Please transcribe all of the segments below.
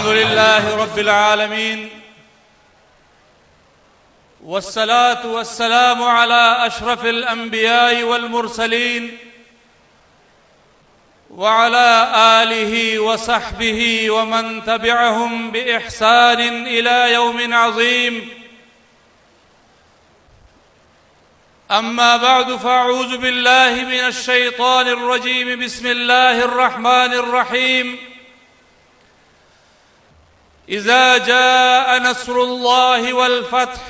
अल्हम्दुलिल्लाहि रब्बिल आलमीन वस्सलातु वस्सलामु अला अशरफिल अंबिया'i वल मुरसलीन व अला आलिहि व सहबिहि व मन तबिअहुम बि इहसानिन इला यौमिन अज़ीम। अम्मा बअदु फ़अऊज़ु बिल्लाहि मिनश शैतानिर रजीम। बिस्मिल्लाहिर रहमानिर रहीम। इज़ा जाअ नस्रुल्लाहि वल फ़त्ह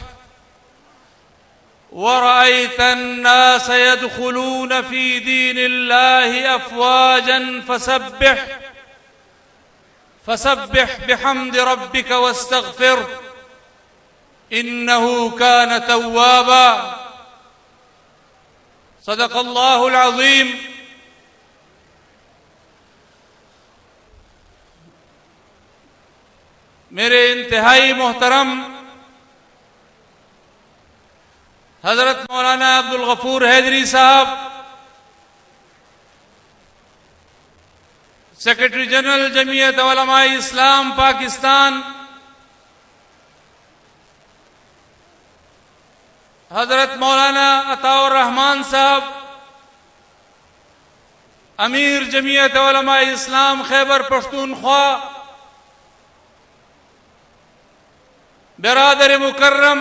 वरअयतन नास यदखुलून फ़ी दीनिल्लाहि अफ़वाजन फसब्बिह बिहम्दि रब्बिक वस्तग़फ़िर इन्नहु कान तव्वाबा। सदक़ल्लाहुल अज़ीम। मेरे इंतहाई मोहतरम हजरत मौलाना अब्दुल गफूर हैदरी साहब, सेक्रेटरी जनरल जमीयत उलमाए इस्लाम पाकिस्तान, हजरत मौलाना अताउर रहमान साहब, अमीर जमीयत उलमाए इस्लाम खैबर पख्तूनख्वा, बिरादर मुकर्रम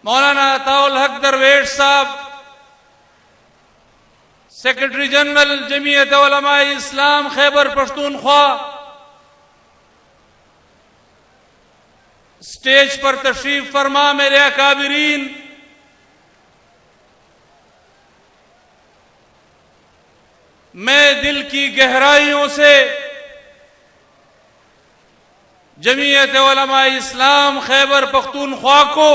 मौलाना अताउल हक दरवेश साहब, सेक्रेटरी जनरल जमीयत उलमाए इस्लाम खैबर पख्तूनख्वा, स्टेज पर तशरीफ फरमा मेरे अकाबिरीन, मैं दिल की गहराइयों से जमीयत उलमाए इस्लाम खैबर पख्तूनख्वा को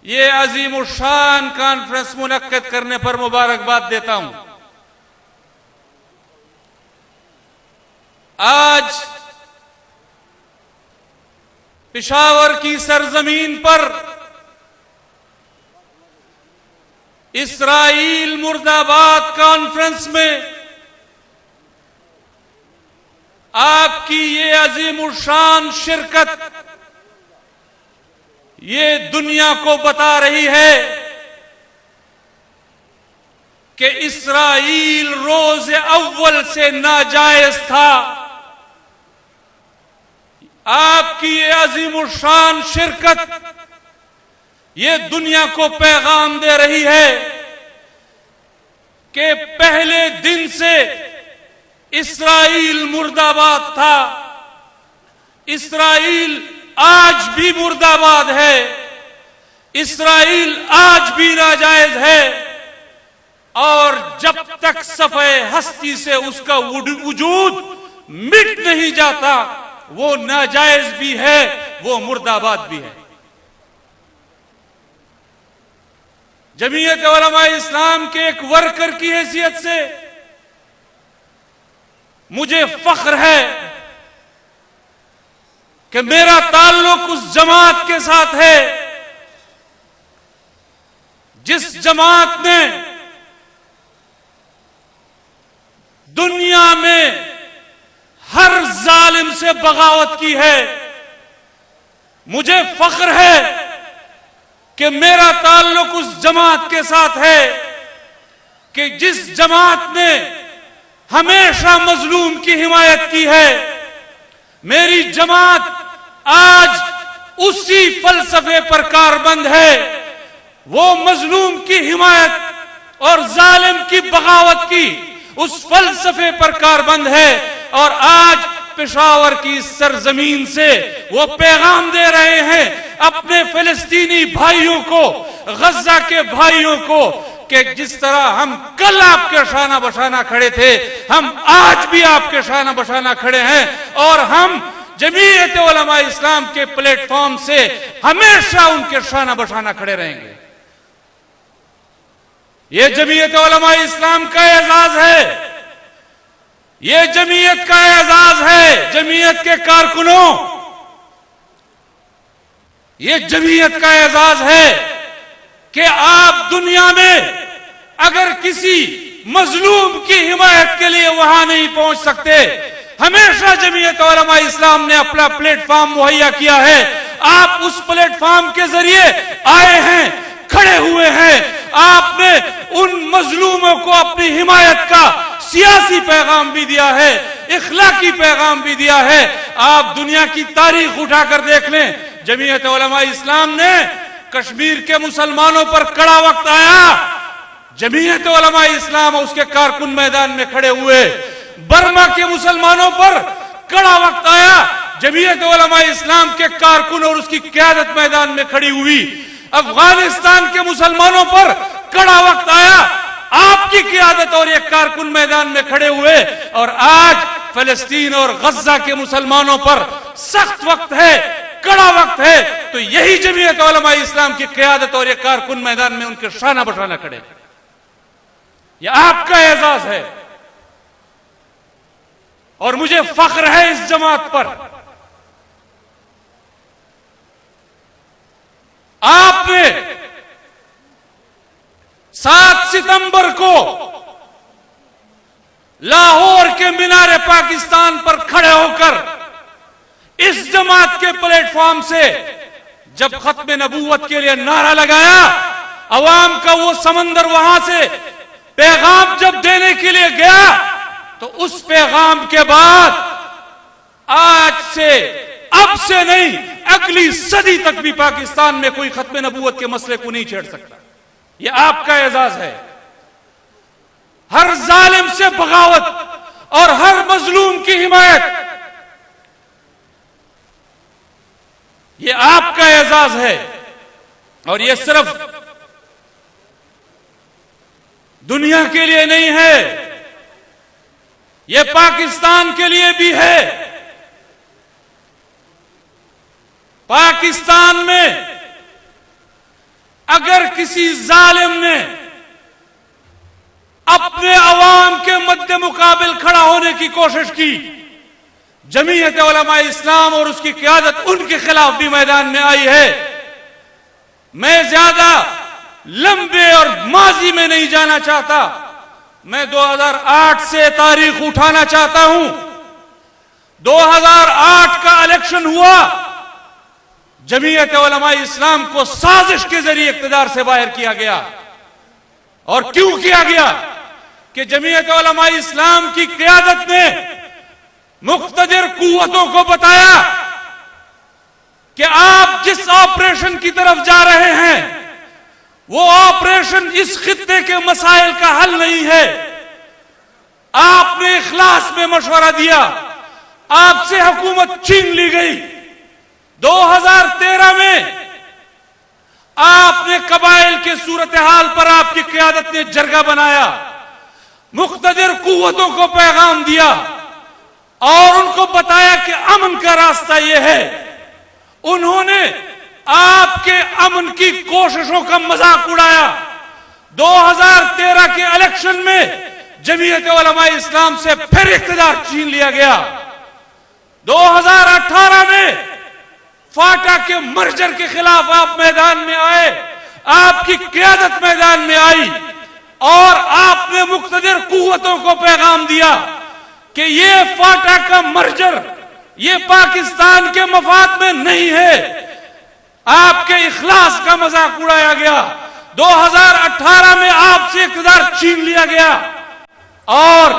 ये अजीमुशान कॉन्फ्रेंस मुनक्किद करने पर मुबारकबाद देता हूं। आज पेशावर की सरजमीन पर इस्राईल मुर्दाबाद कॉन्फ्रेंस में आपकी ये अजीमुशान शिरकत ये दुनिया को बता रही है कि इस्राईल रोज अव्वल से नाजायज था। आपकी ये अजीमुशान शिरकत ये दुनिया को पैगाम दे रही है कि पहले दिन से इस्राईल मुर्दाबाद था, इस्राईल आज भी मुर्दाबाद है, इस्राईल आज भी नाजायज है और जब तक सफ़े हस्ती से उसका वजूद मिट नहीं जाता वो नाजायज भी है, वो मुर्दाबाद भी है। जमीयत उलमाए इस्लाम के एक वर्कर की हैसियत से मुझे फख्र है कि मेरा ताल्लुक उस जमात के साथ है जिस जमात ने दुनिया में हर जालिम से बगावत की है। मुझे फख्र है कि मेरा ताल्लुक उस जमात के साथ है कि जिस जमात ने हमेशा मजलूम की हिमायत की है। मेरी जमात आज उसी फलसफे पर कारबंद है, वो मजलूम की हिमायत और जालिम की बगावत की उस फलसफे पर कारबंद है और आज पेशावर की सरजमीन से वो पैगाम दे रहे हैं अपने फिलिस्तीनी भाइयों को, गजा के भाइयों को कि जिस तरह हम कल आपके शाना बशाना खड़े थे, हम आज भी आपके शाना बशाना खड़े हैं और हम जमीयत उलमाए इस्लाम के प्लेटफॉर्म से हमेशा उनके शाना बशाना खड़े रहेंगे। ये जमीयत उलमाए इस्लाम का एजाज है, ये जमीयत का एजाज है, जमीयत के कारकुनों, ये जमीयत का एजाज है कि आप दुनिया में अगर किसी मजलूम की हिमायत के लिए वहां नहीं पहुंच सकते। हमेशा जमीयत उलमा इस्लाम ने अपना प्लेटफॉर्म मुहैया किया है। आप उस प्लेटफॉर्म के जरिए आए हैं, खड़े हुए हैं। आपने उन मजलूमों को अपनी हिमायत का सियासी पैगाम भी दिया है, इखलाकी पैगाम भी दिया है। आप दुनिया की तारीख उठाकर देख लें, जमीयत उलमा इस्लाम ने कश्मीर के मुसलमानों पर कड़ा वक्त आया, जमीयत उलमा इस्लाम और उसके कारकुन मैदान में खड़े हुए। बर्मा के मुसलमानों पर कड़ा वक्त आया, जमीयत उलमा इस्लाम के कारकुन और उसकी क़यादत मैदान में खड़ी हुई। अफगानिस्तान के मुसलमानों पर कड़ा वक्त आया, आपकी क़यादत और ये कारकुन मैदान में खड़े हुए। और आज फलस्तीन और गजा के मुसलमानों पर सख्त वक्त है, कड़ा वक्त है, तो यही जमीयत उलमा इस्लाम की क़यादत और ये कारकुन मैदान में उनके शाना बशाना खड़े। यह आपका एजाज है और मुझे फख्र है इस जमात पर। आपने 7 सितंबर को लाहौर के मीनारे पाकिस्तान पर खड़े होकर इस जमात के प्लेटफॉर्म से जब खत्म नबूवत के लिए नारा लगाया, अवाम का वो समंदर वहां से पैगाम जब देने के लिए गया, तो उस पैगाम के बाद आज से, अब से नहीं, अगली सदी तक भी पाकिस्तान में कोई खत्म नबूवत के मसले को नहीं छेड़ सकता। यह आपका एजाज है। हर जालिम से बगावत और हर मजलूम की हिमायत, यह आपका एजाज है। और यह सिर्फ दुनिया के लिए नहीं है, यह पाकिस्तान के लिए भी है। पाकिस्तान में अगर किसी जालिम ने अपने अवाम के मद्दे मुकाबिल खड़ा होने की कोशिश की, जमीयत उलमा इस्लाम और उसकी क़यादत उनके खिलाफ भी मैदान में आई है। मैं ज्यादा लंबे और माजी में नहीं जाना चाहता, मैं 2008 से तारीख उठाना चाहता हूं। 2008 का इलेक्शन हुआ, जमीयत उलमा इस्लाम को साजिश के जरिए इक़्तिदार से बाहर किया गया। और क्यों किया गया? कि जमीयत उलमा इस्लाम की क़यादत ने मुक़्तदिर कुव्वतों को बताया कि आप जिस ऑपरेशन की तरफ जा रहे हैं, वो ऑपरेशन इस खित्ते के मसाइल का हल नहीं है। आपने इखलास में मशवरा दिया, आपसे हुकूमत छीन ली गई। 2013 में आपने कबाइल के सूरत हाल पर आपकी क़यादत ने जरगा बनाया, मुक़्तदिर कुव्वतों को पैगाम दिया और उनको बताया कि अमन का रास्ता यह है। उन्होंने आपके अमन की कोशिशों का मजाक उड़ाया। 2013 के इलेक्शन में जमीयत उलमा इस्लाम से फिर इक़्तिदार छीन लिया गया। 2018 में फाटा के मर्जर के खिलाफ आप मैदान में आए, आपकी क़यादत मैदान में आई और आपने मुक़्तदिर कुव्वतों को पैगाम दिया कि ये फाटा का मर्जर, ये पाकिस्तान के मफाद में नहीं है। आपके इखलास का मजाक उड़ाया गया। 2018 में आपसे इक़्तिदार छीन लिया गया और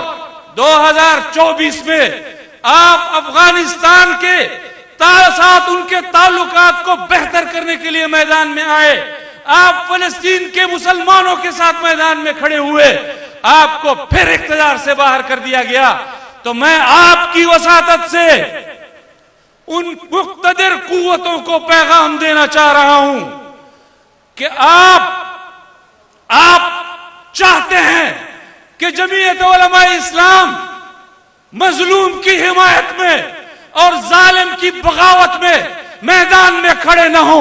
2024 में आप अफगानिस्तान के साथ उनके ताल्लुकात को बेहतर करने के लिए मैदान में आए। आप फलस्तीन के मुसलमानों के साथ मैदान में खड़े हुए, आपको फिर इक़्तिदार से बाहर कर दिया गया। तो मैं आपकी वसातत से उन मुक़्तदिर कुव्वतों को पैगाम देना चाह रहा हूं कि आप चाहते हैं कि जमीयत उलमा इस्लाम मजलूम की हिमायत में और जालिम की बगावत में मैदान में खड़े न हो।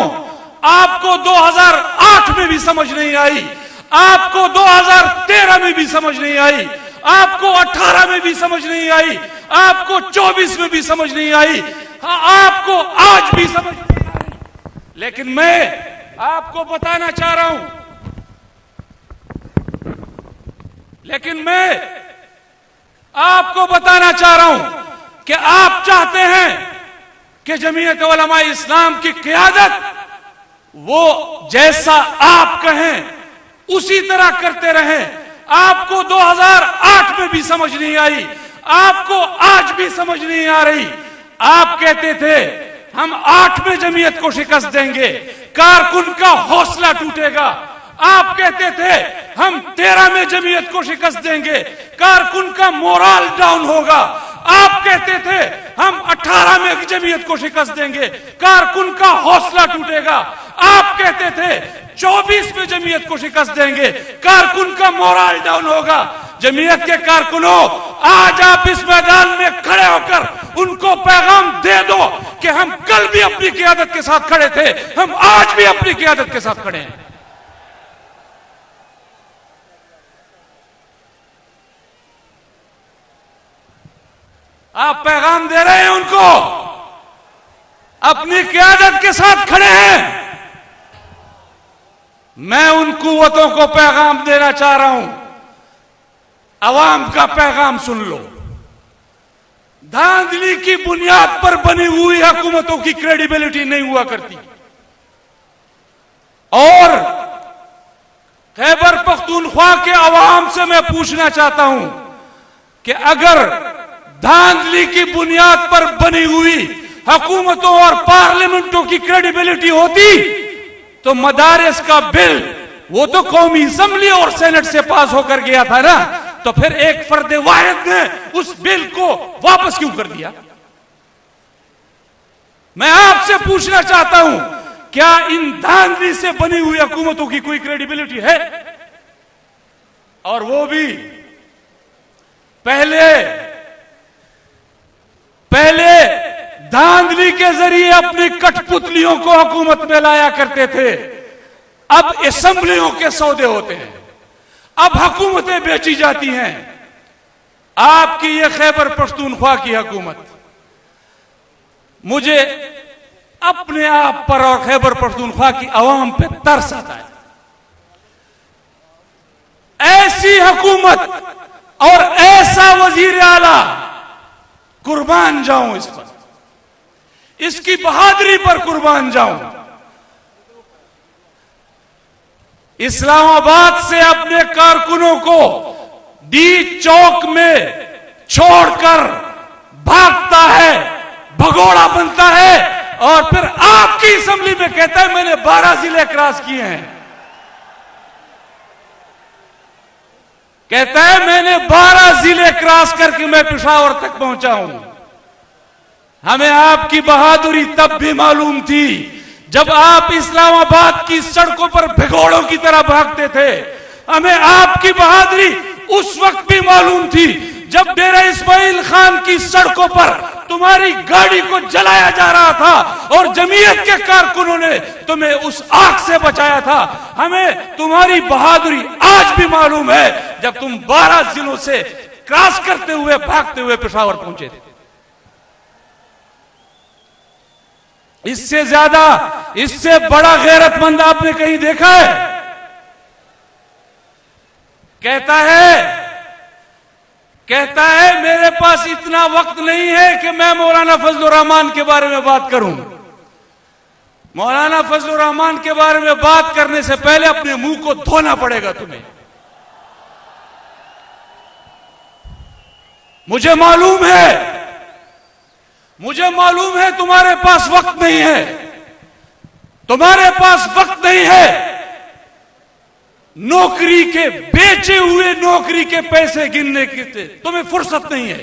आपको 2008 में भी समझ नहीं आई, आपको 2013 में भी समझ नहीं आई, आपको 18 में भी समझ नहीं आई, आपको 24 में भी समझ नहीं आई, आपको आज भी समझ नहीं आई। लेकिन मैं आपको बताना चाह रहा हूं, लेकिन मैं आपको बताना चाह रहा हूं कि आप चाहते हैं कि जमीयत उलमा इस्लाम की क़यादत वो जैसा आप कहें उसी तरह करते रहें। आपको 2008 में भी समझ नहीं आई, आपको आज भी समझ नहीं आ रही। आप कहते थे हम 8 में जमीयत को शिकस्त देंगे, कारकुन का हौसला टूटेगा। आप कहते थे हम 13 में जमीयत को शिकस्त देंगे, कारकुन का मोराल डाउन होगा। आप कहते थे हम 18 में जमीयत को शिकस्त देंगे, कारकुन का हौसला टूटेगा। आप कहते थे 24 में जमीयत को शिकस्त देंगे, कारकुन का मोराल डाउन होगा। जमीयत के कारकुनों, आज आप इस मैदान में खड़े होकर उनको पैगाम दे दो कि हम कल भी अपनी क़यादत के साथ खड़े थे, हम आज भी अपनी क़यादत के साथ खड़े हैं। आप पैगाम दे रहे हैं उनको, अपनी क़यादत के साथ खड़े हैं। मैं उन कुव्वतों को पैगाम देना चाह रहा हूं, अवाम का पैगाम सुन लो। धांधली की बुनियाद पर बनी हुई हुकूमतों की क्रेडिबिलिटी नहीं हुआ करती। और खैबर पख्तूनख्वा के अवाम से मैं पूछना चाहता हूं कि अगर धांधली की बुनियाद पर बनी हुई हुकूमतों और पार्लियामेंटों की क्रेडिबिलिटी होती तो मदारिस का बिल वो तो कौमी असम्बली और सेनेट से पास होकर गया था ना, तो फिर एक फर्द वाहिद ने उस बिल को वापस क्यों कर दिया? मैं आपसे पूछना चाहता हूं, क्या इन धांधली से बनी हुई हुकूमतों की कोई क्रेडिबिलिटी है? और वो भी पहले धांधली के जरिए अपनी कठपुतलियों को हुकूमत में लाया करते थे, अब असेंबलियों के सौदे होते हैं, अब हुकूमतें बेची जाती हैं। आपकी ये खैबर पख्तूनख्वा की हुकूमत, मुझे अपने आप पर और खैबर पख्तूनख्वा की अवाम पे तरस आता है। ऐसी हुकूमत और ऐसा वजीर आला, कुर्बान जाऊं इस पर, इसकी बहादुरी पर कुर्बान जाऊं। इस्लामाबाद से अपने कारकुनों को डी चौक में छोड़कर भागता है, भगोड़ा बनता है और फिर आपकी असेंबली में कहता है मैंने 12 जिले क्रॉस किए हैं। कहता है मैंने 12 जिले क्रॉस करके मैं पेशावर तक पहुंचा हूं। हमें आपकी बहादुरी तब भी मालूम थी जब आप इस्लामाबाद की सड़कों पर भिगोड़ों की तरह भागते थे। हमें आपकी बहादुरी उस वक्त भी मालूम थी जब डेरा इस्माइल खान की सड़कों पर तुम्हारी गाड़ी को जलाया जा रहा था और जमीयत के कारकुनों ने तुम्हें उस आग से बचाया था। हमें तुम्हारी बहादुरी आज भी मालूम है जब तुम 12 जिलों से क्रॉस करते हुए भागते हुए पेशावर पहुंचे थे। इससे ज्यादा, इससे बड़ा गैरतमंद आपने कहीं देखा है? कहता है मेरे पास इतना वक्त नहीं है कि मैं मौलाना फजलुर रहमान के बारे में बात करूं। मौलाना फजलुर रहमान के बारे में बात करने से पहले अपने मुंह को धोना पड़ेगा तुम्हें। मुझे मालूम है तुम्हारे पास वक्त नहीं है, तुम्हारे पास वक्त नहीं है। नौकरी के, बेचे हुए नौकरी के पैसे गिनने की तुम्हें फुर्सत नहीं है।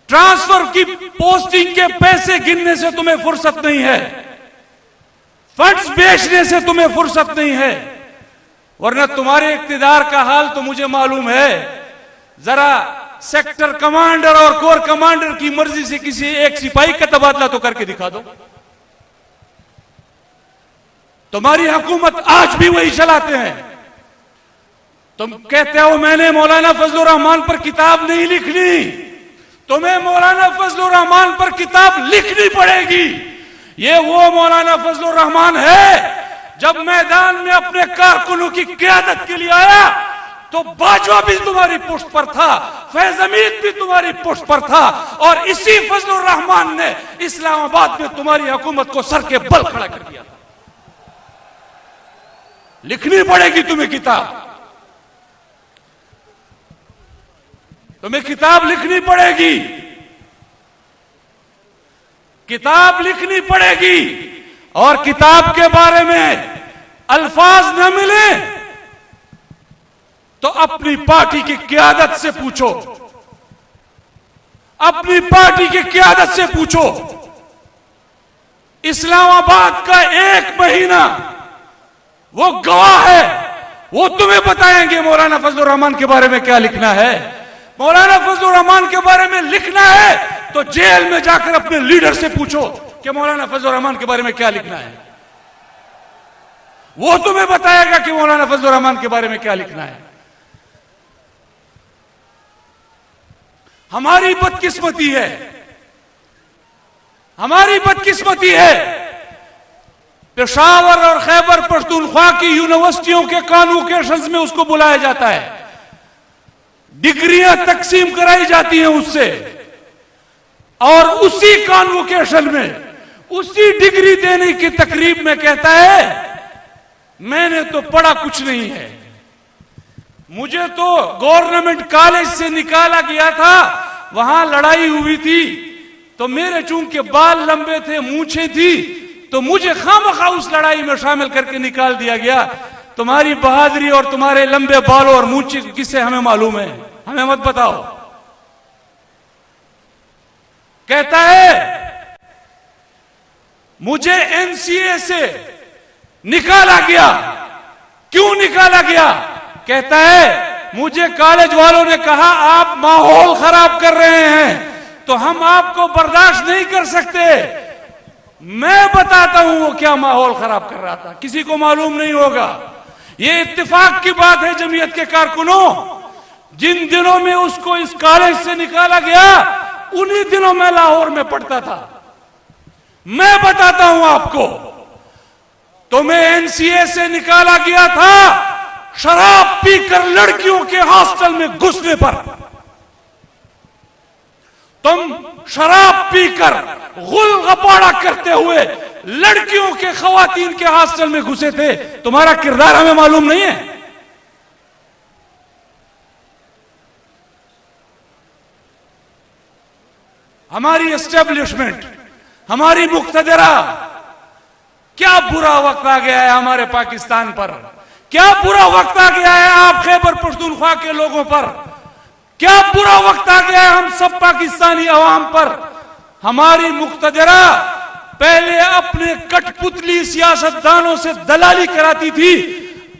ट्रांसफर की, पोस्टिंग के पैसे गिनने से तुम्हें फुर्सत नहीं है। फंड्स बेचने से तुम्हें फुर्सत नहीं है। वरना तुम्हारे इक्तिदार का हाल तो मुझे मालूम है। जरा सेक्टर कमांडर और कोर कमांडर की मर्जी से किसी एक सिपाही का तबादला तो करके दिखा दो। तुम्हारी हुकूमत आज भी वही चलाते हैं। तुम कहते हो मैंने मौलाना फजलुर रहमान पर किताब नहीं लिखनी। तुम्हें मौलाना फजलुर रहमान पर किताब लिखनी पड़ेगी। ये वो मौलाना फजलुर रहमान है जब मैदान में अपने कारकुनों की क़यादत के लिए आया तो बाजवा भी तुम्हारी पुष्ट पर था, फैज हमीद भी तुम्हारी पुष्ट पर था, और इसी फजलुर रहमान ने इस्लामाबाद में तुम्हारी हुकूमत को सर के बल खड़ा कर दिया था। लिखनी पड़ेगी तुम्हें किताब, तुम्हें किताब लिखनी पड़ेगी, किताब लिखनी पड़ेगी। और किताब के बारे में अल्फाज न मिले तो अपनी पार्टी की क़यादत से पूछो, अपनी पार्टी की क़यादत से पूछो। इस्लामाबाद का 1 महीना वो गवाह है, वो तुम्हें बताएंगे मौलाना फजलुर रहमान के बारे में क्या लिखना है। मौलाना फजलुर रहमान के बारे में लिखना है तो जेल में जाकर अपने लीडर से पूछो कि मौलाना फजलुर रहमान के बारे में क्या लिखना है। वो तुम्हें बताएगा कि मौलाना फजलुर रहमान के बारे में क्या लिखना है। हमारी बदकिस्मती है, हमारी बदकिस्मती है, पेशावर और खैबर पख्तूनख्वा की यूनिवर्सिटियों के कॉन्वोकेशंस में उसको बुलाया जाता है, डिग्रियां तकसीम कराई जाती हैं उससे, और उसी कॉन्वोकेशन में उसी डिग्री देने की तकरीब में कहता है मैंने तो पढ़ा कुछ नहीं है, मुझे तो गवर्नमेंट कॉलेज से निकाला गया था, वहां लड़ाई हुई थी, तो मेरे चूंकि बाल लंबे थे, मूंछें थी, तो मुझे खामखा उस लड़ाई में शामिल करके निकाल दिया गया। तुम्हारी बहादुरी और तुम्हारे लंबे बालों और मूंछे किससे हमें मालूम है, हमें मत बताओ। कहता है मुझे एनसीए से निकाला गया, क्यों निकाला गया? कहता है मुझे कॉलेज वालों ने कहा आप माहौल खराब कर रहे हैं तो हम आपको बर्दाश्त नहीं कर सकते। मैं बताता हूं वो क्या माहौल खराब कर रहा था, किसी को मालूम नहीं होगा। ये इत्तेफाक की बात है जमीयत के कारकुनों, जिन दिनों में उसको इस कॉलेज से निकाला गया उन्हीं दिनों में लाहौर में पढ़ता था। मैं बताता हूं आपको, तुम्हें एनसीए से निकाला गया था शराब पीकर लड़कियों के हॉस्टल में घुसने पर। तुम शराब पीकर गुल गपाड़ा करते हुए लड़कियों के खवातीन के हॉस्टल में घुसे थे, तुम्हारा किरदार हमें मालूम नहीं है। हमारी एस्टेब्लिशमेंट, हमारी मुक्तदरा, क्या बुरा वक्त आ गया है हमारे पाकिस्तान पर, क्या बुरा वक्त आ गया है आप खैबर पख्तूनख्वा के लोगों पर, क्या बुरा वक्त आ गया है हम सब पाकिस्तानी अवाम पर। हमारी मुक्तदरा पहले अपने कठपुतली सियासतदानों से दलाली कराती थी,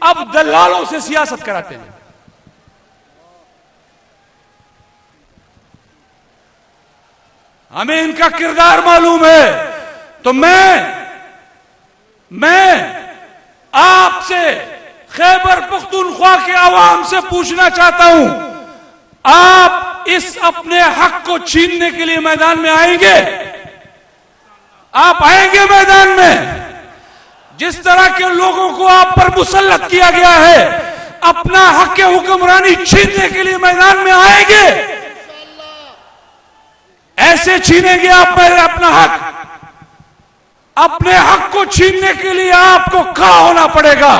अब दलालों से सियासत कराते हैं। हमें इनका किरदार मालूम है। तो मैं आपसे खैबर पख्तूनख्वा के अवाम से पूछना चाहता हूं, आप इस अपने हक को छीनने के लिए मैदान में आएंगे? आप आएंगे मैदान में? जिस तरह के लोगों को आप पर मुसल्लत किया गया है, अपना हक हुक्मरानी छीनने के लिए मैदान में आएंगे? ऐसे छीनेंगे आप अपना हक? अपने हक को छीनने के लिए आपको खड़ा होना पड़ेगा,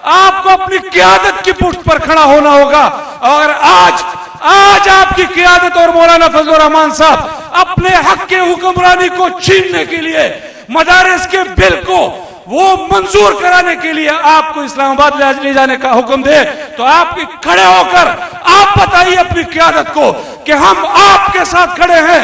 आपको अपनी क़यादत की पुष्ट पर खड़ा होना होगा। और आज आपकी क़यादत और मौलाना फजलुर रहमान साहब अपने हक के हुक्मरानी को छीनने के लिए, मदारिस के बिल को वो मंजूर कराने के लिए आपको इस्लामाबाद ले जाने का हुक्म दे, तो आप खड़े होकर आप बताइए अपनी क़यादत को कि हम आपके साथ खड़े हैं।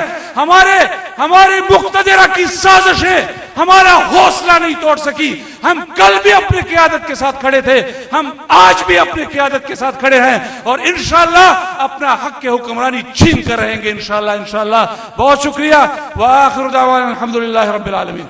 हमारी मुक्तदरा की साजिशें हमारा हौसला नहीं तोड़ सकी। हम कल भी अपनी क़यादत के साथ खड़े थे, हम आज भी अपनी क़यादत के साथ खड़े हैं, और इंशाअल्लाह अपना हक के हुक्मरानी छीन कर रहेंगे इंशाअल्लाह। बहुत शुक्रिया। व आखिर दावाना अल्हम्दुलिल्लाहि रब्बिल आलमीन।